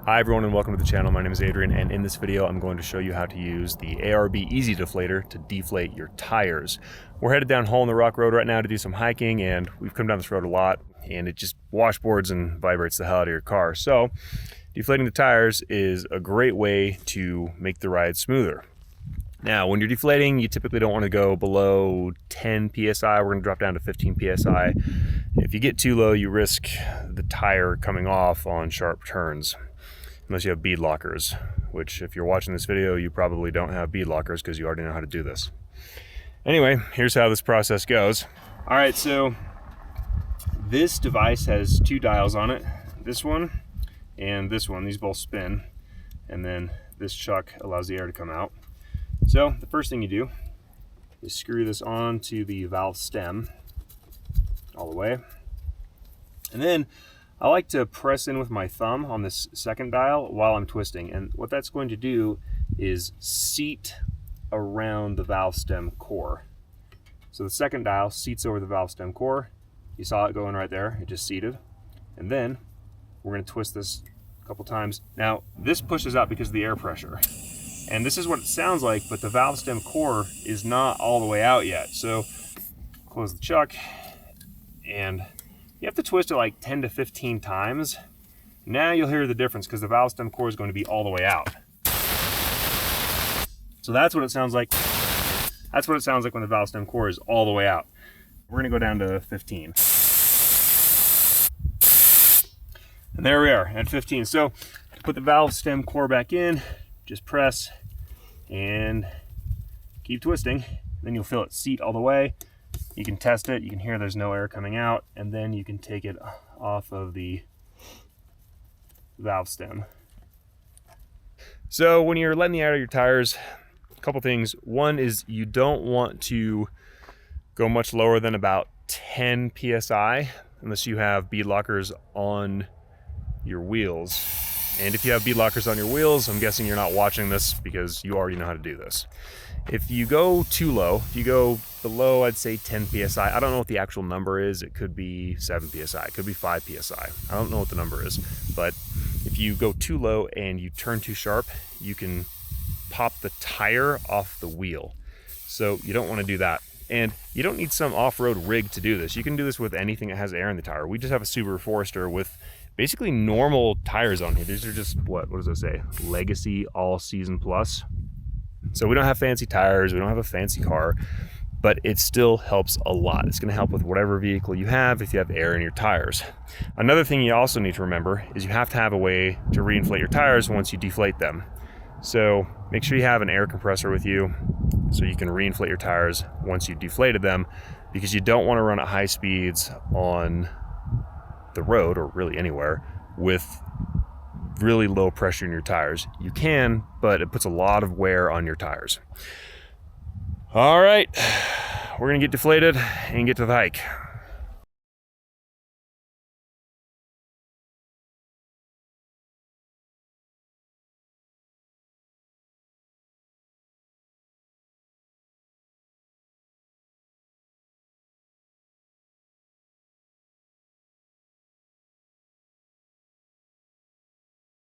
Hi everyone and welcome to the channel. My name is Adrian, and in this video I'm going to show you how to use the ARB EZ Deflator to deflate your tires. We're headed down Hole in the Rock Road right now to do some hiking, and we've come down this road a lot and it just washboards and vibrates the hell out of your car. So deflating the tires is a great way to make the ride smoother. Now when you're deflating, you typically don't want to go below 10 PSI. We're going to drop down to 15 PSI. If you get too low, you risk the tire coming off on sharp turns. Unless you have bead lockers, which if you're watching this video, you probably don't have bead lockers because you already know how to do this. Anyway, here's how this process goes. All right, so this device has two dials on it, this one and this one. These both spin, and then this chuck allows the air to come out. So the first thing you do is screw this onto the valve stem all the way, and then I like to press in with my thumb on this second dial while I'm twisting, and what that's going to do is seat around the valve stem core. So the second dial seats over the valve stem core. You saw it going right there, it just seated. And then we're going to twist this a couple times. Now this pushes out because of the air pressure, and this is what it sounds like, but the valve stem core is not all the way out yet. So close the chuck, and you have to twist it like 10 to 15 times. Now you'll hear the difference because the valve stem core is going to be all the way out. So that's what it sounds like. That's what it sounds like when the valve stem core is all the way out. We're gonna go down to 15. And there we are at 15. So to put the valve stem core back in, just press and keep twisting. Then you'll feel it seat all the way. You can test it, you can hear there's no air coming out, and then you can take it off of the valve stem. So when you're letting the air out of your tires, a couple things. One is you don't want to go much lower than about 10 PSI unless you have bead lockers on your wheels. And if you have bead lockers on your wheels, I'm guessing you're not watching this because you already know how to do this. If you go too low, if you go below, I'd say 10 PSI, I don't know what the actual number is. It could be 7 PSI, it could be 5 PSI. I don't know what the number is, but if you go too low and you turn too sharp, you can pop the tire off the wheel. So you don't want to do that. And you don't need some off-road rig to do this. You can do this with anything that has air in the tire. We just have a Subaru Forester with basically normal tires on here. These are just, what does it say? Legacy All Season Plus. So we don't have fancy tires, we don't have a fancy car, but it still helps a lot. It's gonna help with whatever vehicle you have if you have air in your tires. Another thing you also need to remember is you have to have a way to reinflate your tires once you deflate them. So make sure you have an air compressor with you so you can reinflate your tires once you've deflated them, because you don't wanna run at high speeds on the road, or really anywhere, with really low pressure in your tires. You can, but it puts a lot of wear on your tires. All right, we're gonna get deflated and get to the hike.